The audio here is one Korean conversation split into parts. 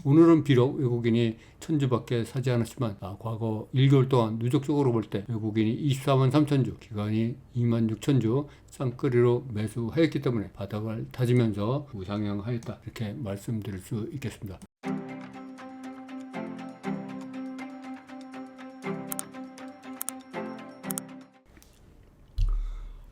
오늘은 비록 외국인이 1000주밖에 사지 않았지만 과거 1개월 동안 누적적으로 볼 때 외국인이 24만 3천주, 기관이 2만 6천주 쌍끌이로 매수하였기 때문에 바닥을 다지면서 우상향하였다, 이렇게 말씀드릴 수 있겠습니다.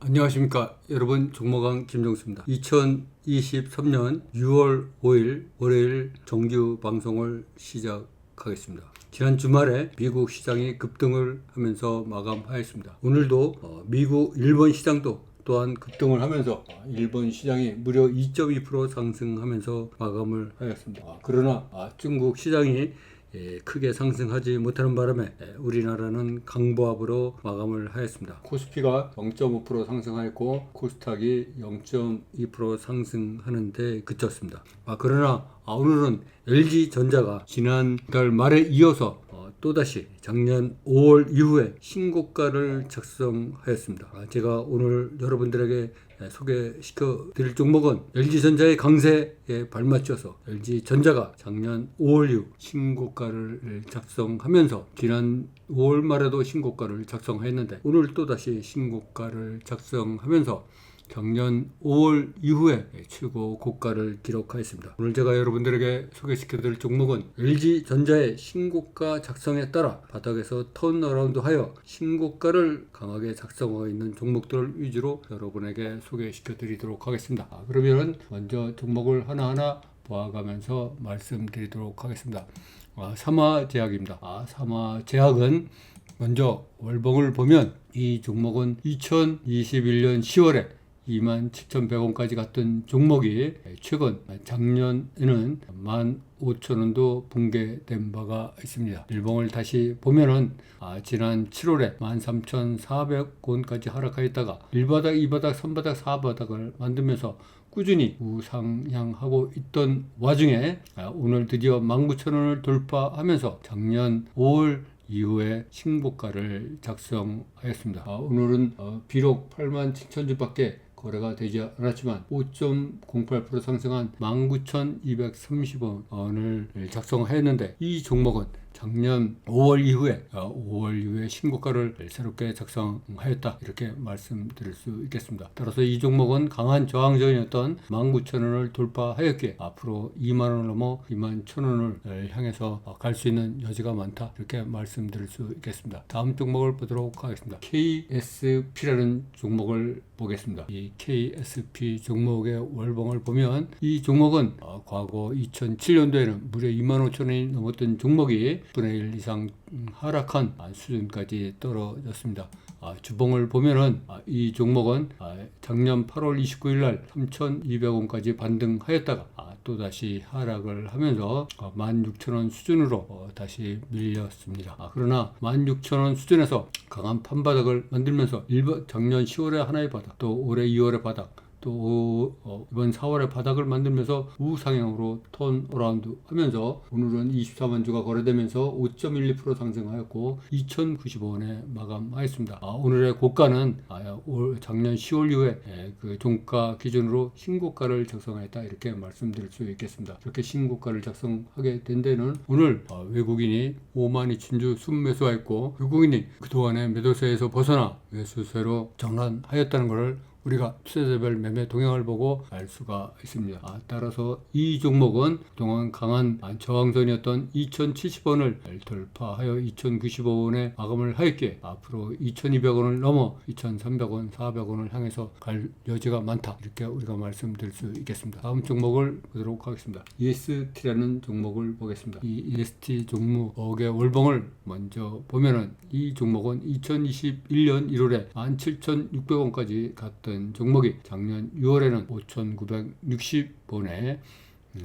안녕하십니까 여러분, 종목왕 김종수입니다. 2023년 6월 5일 월요일 정규 방송을 시작하겠습니다. 지난 주말에 미국 시장이 급등을 하면서 마감하였습니다. 오늘도 미국, 일본 시장도 또한 급등을 하면서 일본 시장이 무려 2.2% 상승하면서 마감을 하였습니다. 그러나 중국 시장이 크게 상승하지 못하는 바람에 우리나라는 강보합으로 마감을 하였습니다. 코스피가 0.5% 상승하였고 코스닥이 0.2% 상승하는 데 그쳤습니다. 그러나 오늘은 LG전자가 지난달 말에 이어서 또다시 작년 5월 이후에 신고가를 작성하였습니다. 제가 오늘 여러분들에게 소개시켜 드릴 종목은 LG전자의 강세에 발맞춰서 LG전자가 작년 5월 이후 신고가를 작성하면서 지난 5월 말에도 신고가를 작성했는데 오늘 또다시 신고가를 작성하면서 작년 5월 이후에 최고 고가를 기록하였습니다. 오늘 제가 여러분들에게 소개시켜드릴 종목은 LG전자의 신고가 작성에 따라 바닥에서 턴어라운드하여 신고가를 강하게 작성하고 있는 종목들을 위주로 여러분에게 소개시켜드리도록 하겠습니다. 그러면 먼저 종목을 하나하나 보아가면서 말씀드리도록 하겠습니다. 삼화제약입니다. 삼화제약은 먼저 월봉을 보면 이 종목은 2021년 10월에 27,100원까지 갔던 종목이 최근 작년에는 15,000원도 붕괴된 바가 있습니다. 일봉을 다시 보면은 지난 7월에 13,400원까지 하락하였다가 1바닥, 2바닥, 3바닥, 4바닥을 만들면서 꾸준히 우상향하고 있던 와중에 오늘 드디어 19,000원을 돌파하면서 작년 5월 이후에 신고가를 작성하였습니다. 오늘은 비록 87,000주밖에 거래가 되지 않았지만 5.08% 상승한 19,230원을 작성했는데 이 종목은 작년 5월 이후에 신고가를 새롭게 작성하였다, 이렇게 말씀드릴 수 있겠습니다. 따라서 이 종목은 강한 저항전이었던 19,000원을 돌파하였기에 앞으로 2만원을 넘어 21,000원을 향해서 갈 수 있는 여지가 많다, 이렇게 말씀드릴 수 있겠습니다. 다음 종목을 보도록 하겠습니다. KSP라는 종목을 보겠습니다. 이 KSP 종목의 월봉을 보면 이 종목은 과거 2007년도에는 무려 25,000원이 넘었던 종목이 10분의 1 이상 하락한 수준까지 떨어졌습니다. 주봉을 보면은 이 종목은 작년 8월 29일 날 3,200원까지 반등하였다가 또다시 하락을 하면서 16,000원 수준으로 다시 밀렸습니다. 그러나 16,000원 수준에서 강한 판바닥을 만들면서 작년 10월에 하나의 바닥, 또 올해 2월의 바닥, 또 이번 4월에 바닥을 만들면서 우상향으로 턴어라운드 하면서 오늘은 24만 주가 거래되면서 5.12% 상승하였고 2,095원에 마감하였습니다. 오늘의 고가는 작년 10월 이후에 그 종가 기준으로 신고가를 작성하였다, 이렇게 말씀드릴 수 있겠습니다. 이렇게 신고가를 작성하게 된 데는 오늘 외국인이 52,000주 순매수하였고 외국인이 그동안의 매도세에서 벗어나 매수세로 전환하였다는 것을 우리가 투자자별 매매 동향을 보고 알 수가 있습니다. 따라서 이 종목은 그동안 강한 저항선이었던 2,070원을 돌파하여 2,095원에 마감을 하였기에 앞으로 2,200원을 넘어 2,300원, 400원을 향해서 갈 여지가 많다, 이렇게 우리가 말씀드릴 수 있겠습니다. 다음 종목을 보도록 하겠습니다. EST라는 종목을 보겠습니다. 이 EST 종목의 월봉을 먼저 보면은 이 종목은 2021년 1월에 17,600원까지 갔던 종목이 작년 6월에는 5,960원에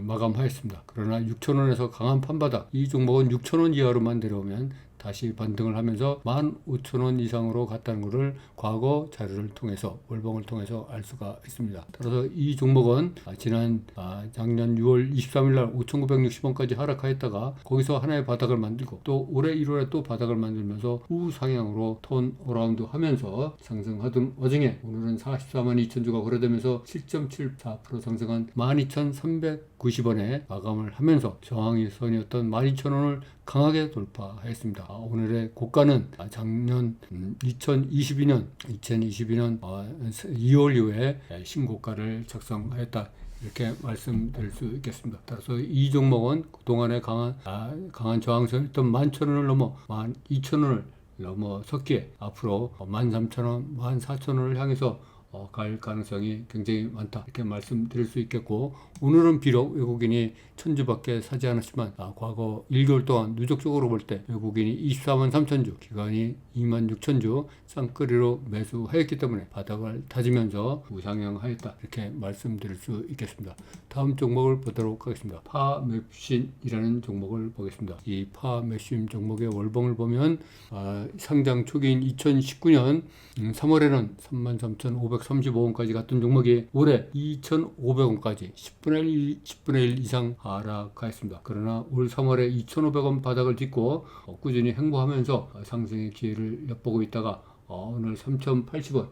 마감하였습니다. 그러나 6,000원에서 강한 판바닥, 이 종목은 6,000원 이하로만 내려오면 다시 반등을 하면서 15,000원 이상으로 갔다는 것을 과거 자료를 통해서, 월봉을 통해서 알 수가 있습니다. 따라서 이 종목은 지난 작년 6월 23일 날 5,960원까지 하락하였다가 거기서 하나의 바닥을 만들고 또 올해 1월에 또 바닥을 만들면서 우상향으로 턴어라운드 하면서 상승하던 와중에 오늘은 44만 2천 주가 거래되면서 7.74% 상승한 12,300 3,990원에 마감을 하면서 저항선이었던 12,000원을 강하게 돌파했습니다. 오늘의 고가는 작년 2022년 2월 이후에 신고가를 작성하였다. 이렇게 말씀드릴 수 있겠습니다. 따라서 이 종목은 그동안에 강한 저항선이었던 11,000원을 넘어 12,000원을 넘어섰기에 앞으로 13,000원, 14,000원을 향해서 갈 가능성이 굉장히 많다, 이렇게 말씀드릴 수 있겠고, 오늘은 비록 외국인이 1,000주밖에 사지 않았지만 과거 1개월 동안 누적적으로 볼 때 외국인이 24만 3천주, 기관이 2만 6천주 쌍끌이로 매수하였기 때문에 바닥을 다지면서 우상향하였다, 이렇게 말씀드릴 수 있겠습니다. 다음 종목을 보도록 하겠습니다. 파맵신이라는 종목을 보겠습니다. 이 파맵신 종목의 월봉을 보면 상장 초기인 2019년 3월에는 33,535원까지 갔던 종목이 올해 2,500원까지 10분의 1 이상 하락하였습니다. 그러나 올 3월에 2,500원 바닥을 딛고 꾸준히 행보하면서 상승의 기회를 엿보고 있다가 오늘 3,080원,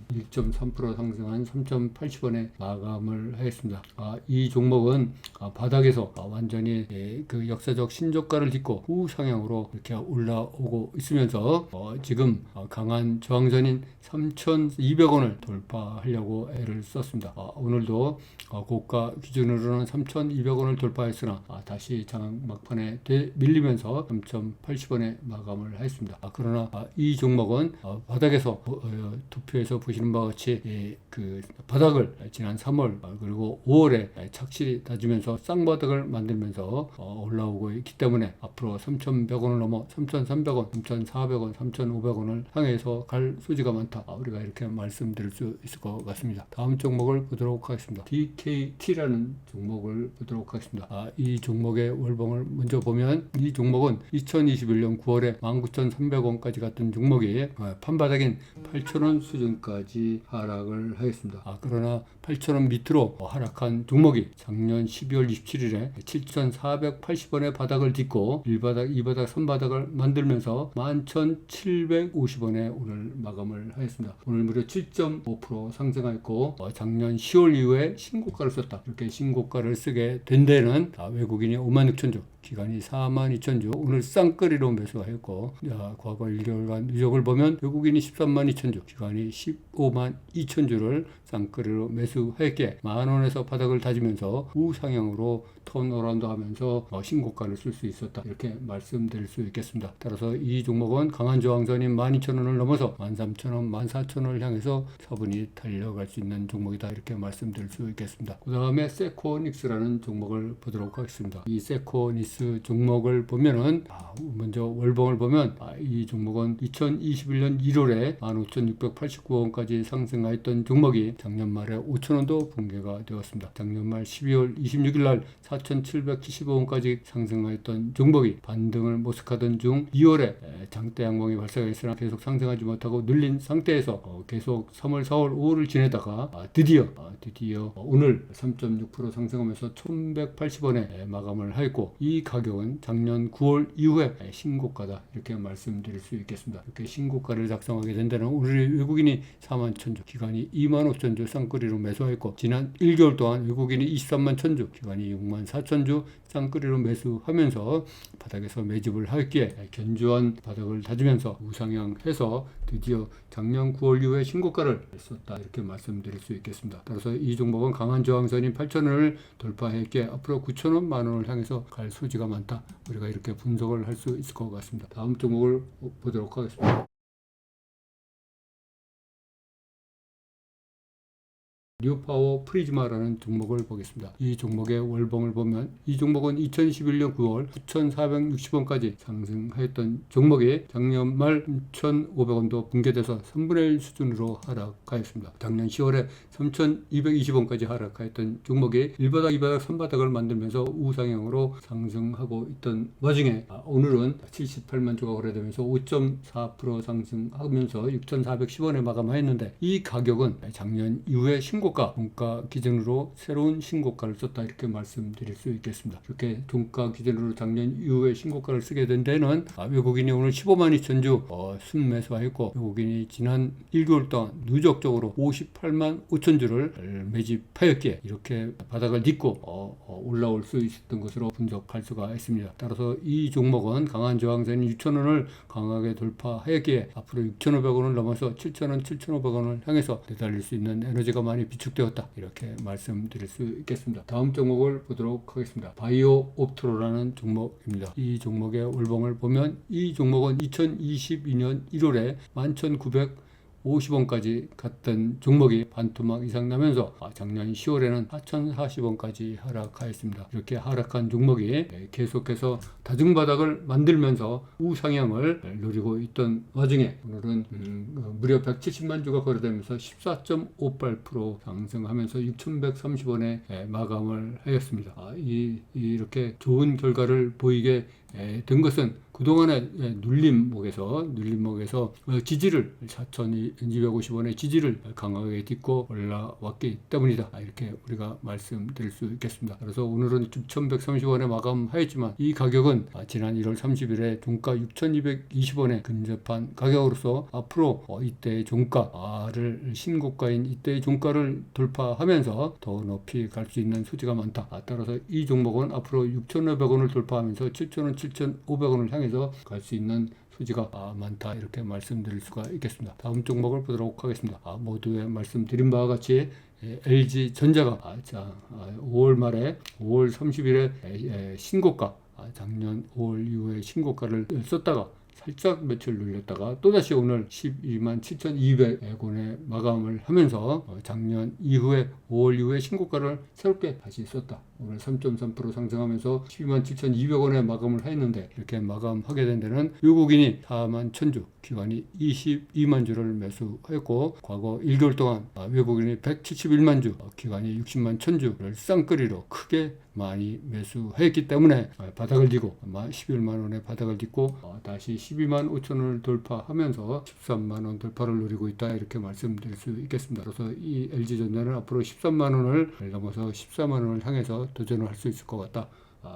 1.3% 상승한 3,080원에 마감을 하였습니다. 이 종목은 바닥에서 완전히 그 역사적 신저가를 딛고 후상향으로 이렇게 올라오고 있으면서 지금 강한 저항선인 3,200원을 돌파하려고 애를 썼습니다. 오늘도 고가 기준으로는 3,200원을 돌파했으나 다시 장악 막판에 밀리면서 3,080원에 마감을 하였습니다. 그러나 이 종목은 바닥에서 도표에서 보시는 바와 같이 그 바닥을 지난 3월 그리고 5월에 착실히 다지면서 쌍바닥을 만들면서 올라오고 있기 때문에 앞으로 3,100원을 넘어 3,300원, 3,400원, 3,500원을 향해서 갈 소지가 많다, 우리가 이렇게 말씀드릴 수 있을 것 같습니다. 다음 종목을 보도록 하겠습니다. DKT라는 종목을 보도록 하겠습니다. 이 종목의 월봉을 먼저 보면 이 종목은 2021년 9월에 19,300원까지 갔던 종목이 판바닥인 8,000원 수준까지 하락을 하였습니다. 그러나 8,000원 밑으로 하락한 종목이 작년 12월 27일에 7,480원의 바닥을 딛고 1바닥, 2바닥, 3바닥을 만들면서 11,750원에 오늘 마감을 하였습니다. 오늘 무려 7.5% 상승하였고 작년 10월 이후에 신고가를 썼다. 이렇게 신고가를 쓰게 된 데는 외국인이 56,000주, 기관이 42,000주, 오늘 쌍끌이로 매수하였고 과거 1개월간 누적을 보면 외국인이 132,000주, 기관이 152,000주를 쌍끌이로 매수했기에 만원에서 바닥을 다지면서 우상향으로 턴어라운드 하면서 신고가를 쓸 수 있었다, 이렇게 말씀드릴 수 있겠습니다. 따라서 이 종목은 강한 저항선인 12,000원을 넘어서 13,000원, 14,000원을 향해서 차분히 달려갈 수 있는 종목이다, 이렇게 말씀드릴 수 있겠습니다. 그 다음에 세코닉스라는 종목을 보도록 하겠습니다. 이 세코닉스 종목을 보면은 먼저 월봉을 보면 이 종목은 2021년 1월에 15,689원까지 상승하였던 종목이 작년 말에 5,000원도 붕괴가 되었습니다. 작년 말 12월 26일 날 4,775원까지 상승하였던 종목이 반등을 모색하던 중 2월에 장대 양봉이 발생했으나 계속 상승하지 못하고 눌린 상태에서 계속 3월, 4월, 5월을 지내다가 드디어 오늘 3.6% 상승하면서 1,180원에 마감을 하였고, 이 가격은 작년 9월 이후에 신고가다, 이렇게 말씀드릴 수 있겠습니다. 이렇게 신고가를 작성하게 된 데는 우리 외국인이 41,000주, 기관이 25,000주 쌍끌이로 매수했고, 지난 1개월 동안 외국인이 231,000주, 기관이 64,000주 쌍끌이로 매수하면서 바닥에서 매집을 하였기에 견주한 바닥을 다지면서 우상향해서 드디어 작년 9월 이후에 신고가를 썼다, 이렇게 말씀드릴 수 있겠습니다. 따라서 이 종목은 강한 저항선인 8,000원을 돌파했기에 앞으로 9,000원, 만원을 향해서 갈 소지가 많다, 우리가 이렇게 분석을 할 수 있을 것 같습니다. 다음 종목을 보도록 하겠습니다. 뉴파워 프리즈마라는 종목을 보겠습니다. 이 종목의 월봉을 보면 이 종목은 2021년 9월 9,460원까지 상승하였던 종목이 작년 말 1,500원도 붕괴돼서 3분의 1 수준으로 하락하였습니다. 작년 10월에 3,220원까지 하락하였던 종목이 1바닥, 2바닥, 3바닥을 만들면서 우상향으로 상승하고 있던 와중에 오늘은 78만 주가 거래되면서 5.4% 상승하면서 6,410원에 마감하였는데, 이 가격은 작년 이후에 신고 종가 기준으로 새로운 신고가를 썼다 이렇게 말씀드릴 수 있겠습니다. 이렇게 종가 기준으로 작년 이후에 신고가를 쓰게 된 데는 외국인이 오늘 15만 2천 주 순매수하였고 외국인이 지난 1개월 동안 누적적으로 58만 5천 주를 매집하였기에 이렇게 바닥을 딛고 올라올 수 있었던 것으로 분석할 수가 있습니다. 따라서 이 종목은 강한 저항선인 6,000원을 강하게 돌파하였기에 앞으로 6,500원을 넘어서 7,000원, 7,500원을 향해서 내달릴 수 있는 에너지가 많이 비축되었다 이렇게 말씀드릴 수 있겠습니다. 다음 종목을 보도록 하겠습니다. 바이오 옵트로라는 종목입니다. 이 종목의 월봉을 보면 이 종목은 2022년 1월에 11,950원까지 갔던 종목이 반토막 이상 나면서 작년 10월에는 4,040원까지 하락하였습니다. 이렇게 하락한 종목이 계속해서 다중바닥을 만들면서 우상향을 노리고 있던 와중에 오늘은 무려 170만 주가 거래되면서 14.58% 상승하면서 6,130원에 마감을 하였습니다. 이렇게 좋은 결과를 보이게 된 것은 그동안의 눌림목에서 지지를 4,250원의 지지를 강하게 딛고 올라왔기 때문이다 이렇게 우리가 말씀드릴 수 있겠습니다. 그래서 오늘은 6,130원에 마감하였지만 이 가격은 지난 1월 30일에 종가 6,220원에 근접한 가격으로서 앞으로 이때의 종가를 신고가인 이때의 종가를 돌파하면서 더 높이 갈 수 있는 소지가 많다. 따라서 이 종목은 앞으로 6,500원을 돌파하면서 7,000원, 7,500원을 향해서 갈 수 있는 소지가 많다 이렇게 말씀드릴 수가 있겠습니다. 다음 종목을 보도록 하겠습니다. 모두에 말씀드린 바와 같이 LG전자가 5월 말에 5월 30일에 신고가 작년 5월 이후에 신고가를 썼다가 살짝 며칠 눌렸다가 또다시 오늘 12만 7,200원에 마감을 하면서 작년 이후에 5월 이후에 신고가를 새롭게 다시 썼다. 오늘 3.3% 상승하면서 12만 7,200원에 마감을 했는데 이렇게 마감하게 된 데는 외국인이 4만 1,000주, 기관이 22만 주를 매수했고 과거 1개월 동안 외국인이 171만 주, 기관이 60만 1,000주를 쌍끌이로 크게 많이 매수했기 때문에 바닥을 딛고 11만 원의 바닥을 딛고 다시 12만 5천 원을 돌파하면서 13만 원 돌파를 노리고 있다 이렇게 말씀드릴 수 있겠습니다. 그래서 이 LG전자는 앞으로 13만 원을 넘어서 14만 원을 향해서 도전을 할 수 있을 것 같다.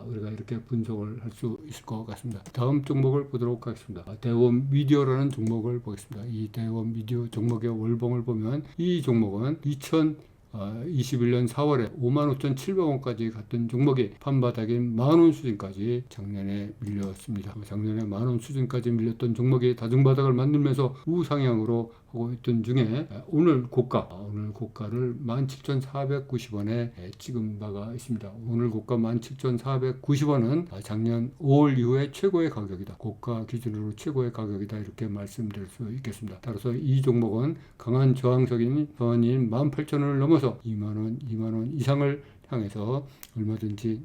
우리가 이렇게 분석을 할 수 있을 것 같습니다. 다음 종목을 보도록 하겠습니다. 대원 미디어라는 종목을 보겠습니다. 이 대원 미디어 종목의 월봉을 보면 이 종목은 2021년 4월에 55,700원까지 갔던 종목이 판바닥인 만원 수준까지 작년에 밀렸습니다. 작년에 만원 수준까지 밀렸던 종목이 다중바닥을 만들면서 우상향으로 하고 있던 중에 오늘 고가를 17,490원에 찍은 바가 있습니다. 오늘 고가 17,490원은 작년 5월 이후에 최고의 가격이다. 고가 기준으로 최고의 가격이다. 이렇게 말씀드릴 수 있겠습니다. 따라서 이 종목은 강한 저항적인 선인 18,000원을 넘어서 2만원 이상을 향해서 얼마든지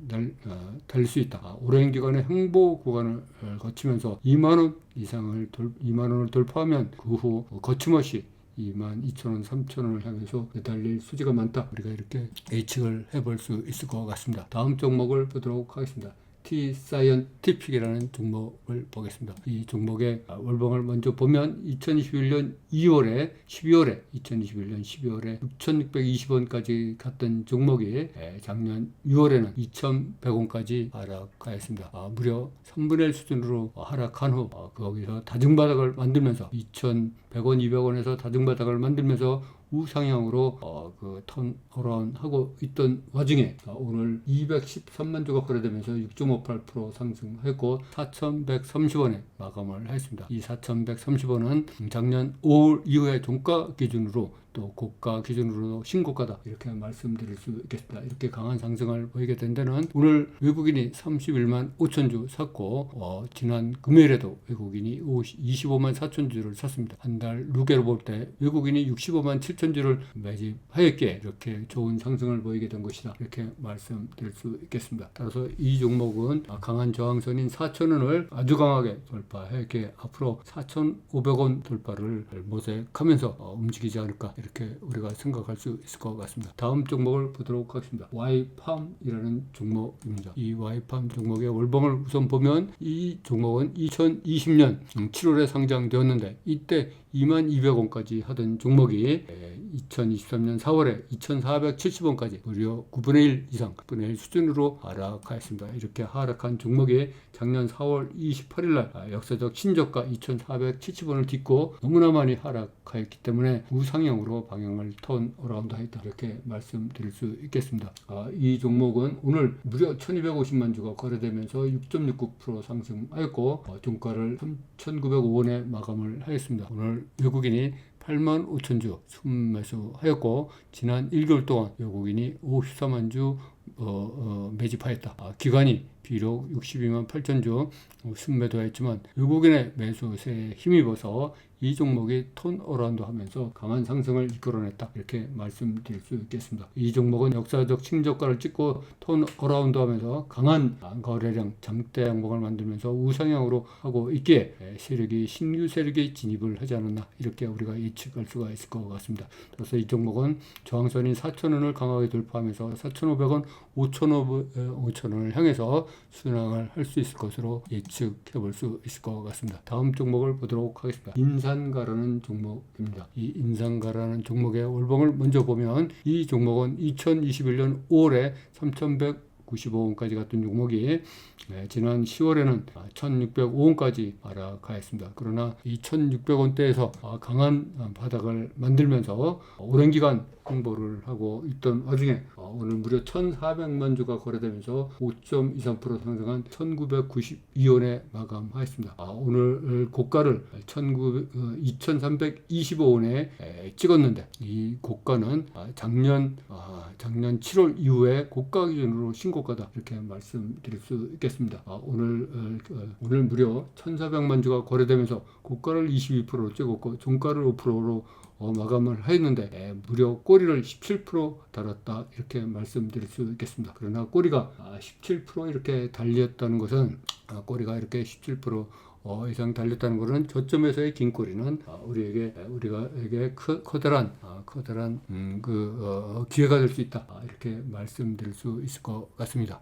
달릴 수 있다. 오랜 기간의 행보 구간을 거치면서 2만원을 돌파하면 그 후 거침없이 22,000원, 3,000원을 향해서 달릴 수지가 많다. 우리가 이렇게 예측을 해볼 수 있을 것 같습니다. 다음 종목을 보도록 하겠습니다. T-사이언티픽이라는 종목을 보겠습니다. 이 종목의 월봉을 먼저 보면 2021년 12월에 6,620원까지 갔던 종목이 작년 6월에는 2,100원까지 하락하였습니다. 무려 3분의 1 수준으로 하락한 후 거기서 다중바닥을 만들면서 2,100원, 200원에서 다중바닥을 만들면서 우상향으로 턴어라운 하고 있던 와중에 오늘 213만 주가 거래되면서 6.58% 상승했고 4,130원에 마감을 했습니다. 이 4,130원은 작년 5월 이후에 종가 기준으로 또 고가 기준으로 신고가다 이렇게 말씀드릴 수 있겠습니다. 이렇게 강한 상승을 보이게 된 데는 오늘 외국인이 31만 5천 주 샀고 지난 금요일에도 외국인이 25만 4천 주를 샀습니다. 한 달 누계로 볼 때 외국인이 65만 7천 주를 매집하였기에 이렇게 좋은 상승을 보이게 된 것이다 이렇게 말씀드릴 수 있겠습니다. 따라서 이 종목은 강한 저항선인 4,000원을 아주 강하게 돌파했기에 앞으로 4,500원 돌파를 모색하면서 움직이지 않을까 이렇게 우리가 생각할 수 있을 것 같습니다. 다음 종목을 보도록 하겠습니다. Y팜이라는 종목입니다. 이 Y팜 종목의 월봉을 우선 보면 이 종목은 2020년 7월에 상장되었는데 이때 22,200원까지 하던 종목이 2023년 4월에 2,470원까지 무려 9분의 1 이상 9분의 1 수준으로 하락하였습니다. 이렇게 하락한 종목이 작년 4월 28일 날 역사적 신저가 2,470원을 딛고 너무나 많이 하락하였기 때문에 우상향으로 방향을 턴 어라운드 하였다, 이렇게 말씀드릴 수 있겠습니다. 이 종목은 오늘 무려 1,250만 주가 거래되면서 6.69% 상승하였고 종가를 3,905원에 마감을 하였습니다. 오늘 외국인이 85,000주 순매수하였고 지난 1개월 동안 외국인이 54만 주 매집하였다. 기관이 비록 62만 8천 주 순매도했지만 외국인의 매수세에 힘입어서 이 종목이 턴 어라운드 하면서 강한 상승을 이끌어냈다, 이렇게 말씀드릴 수 있겠습니다. 이 종목은 역사적 신저가를 찍고 턴 어라운드 하면서 강한 거래량 장대 양봉을 만들면서 우상향으로 하고 있기에 신규 세력이 진입을 하지 않았나, 이렇게 우리가 예측할 수가 있을 것 같습니다. 그래서 이 종목은 저항선인 4,000원을 강하게 돌파하면서 4,500원, 5,500원을 향해서 순항을 할 수 있을 것으로 예측해 볼 수 있을 것 같습니다. 다음 종목을 보도록 하겠습니다. 인산가라는 종목입니다. 이 인산가라는 종목의 월봉을 먼저 보면 이 종목은 2021년 5월에 3,195원까지 갔던 종목이 지난 10월에는 1,605원까지 하락하였습니다. 그러나 이 1,600원대에서 강한 바닥을 만들면서 오랜 기간 홍보를 하고 있던 와중에 오늘 무려 1,400만 주가 거래되면서 5.23% 상승한 1,992원에 마감하였습니다. 오늘 고가를 2,325원에 찍었는데 이 고가는 작년 7월 이후에 고가 기준으로 신고가다, 이렇게 말씀드릴 수 있겠습니다. 오늘 무려 1,400만 주가 거래되면서 고가를 22%로 찍었고 종가를 5%로 마감을 하였는데 무려 꼬리를 17% 달았다, 이렇게 말씀드릴 수 있겠습니다. 그러나 꼬리가 17% 이렇게 달렸다는 것은 꼬리가 이렇게 17% 이상 달렸다는 것은 저점에서의 긴 꼬리는 우리에게 커다란 기회가 될 수 있다, 이렇게 말씀드릴 수 있을 것 같습니다.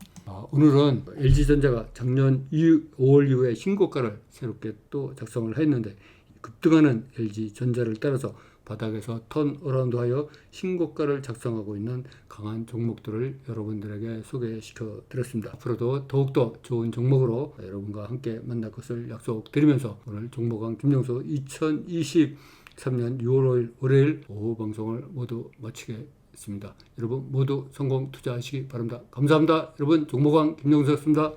오늘은 LG전자가 작년 5월 이후에 신고가를 새롭게 또 작성을 했는데 급등하는 LG전자를 따라서 바닥에서 턴 어라운드하여 신고가를 작성하고 있는 강한 종목들을 여러분들에게 소개시켜 드렸습니다. 앞으로도 더욱더 좋은 종목으로 여러분과 함께 만날 것을 약속드리면서 오늘 종목왕 김영수 2023년 6월 5일 월요일 오후 방송을 모두 마치겠습니다. 여러분 모두 성공 투자하시기 바랍니다. 감사합니다. 여러분 종목왕 김영수였습니다.